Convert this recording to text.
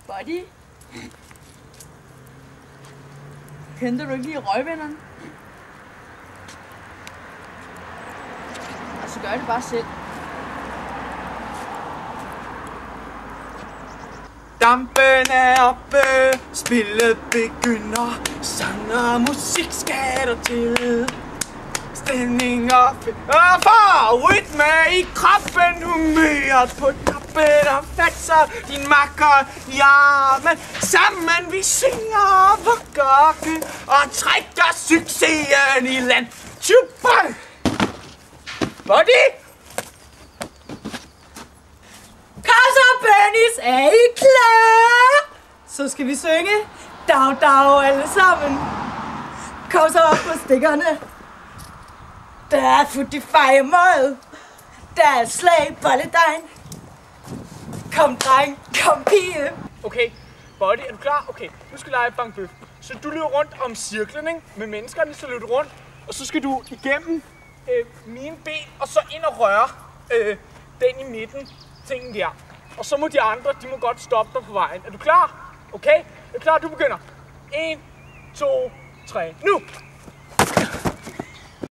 Buddy? Kendte du ikke lige røgvinderen? Altså gør det bare selv. Dampen er oppe, spillet begynder. Sang og musik skal der til. Stemning og for rytme i kroppen, humøret på toppen og fatser din makker i armen. Sammen vi synger vugger og trækker succesen i land. Super! Buddy! Kars og Bernice, er I klar? Så skal vi synge dag dag alle sammen. Kom så op på stikkerne. Der er fut i fejemøget. Der er slag bolledejen. Kom dreng, kom pige. Okay, Buddy, er du klar? Okay, nu skal vi lege bangbøf. Så du løber rundt om cirklen, ikke? Med menneskerne, så løber du rundt. Og så skal du igennem mine ben, og så ind og røre den i midten, tingen der. Og så må de andre, de må godt stoppe dig på vejen. Er du klar? Okay? Er du klar? Du begynder. 1, 2, 3, nu!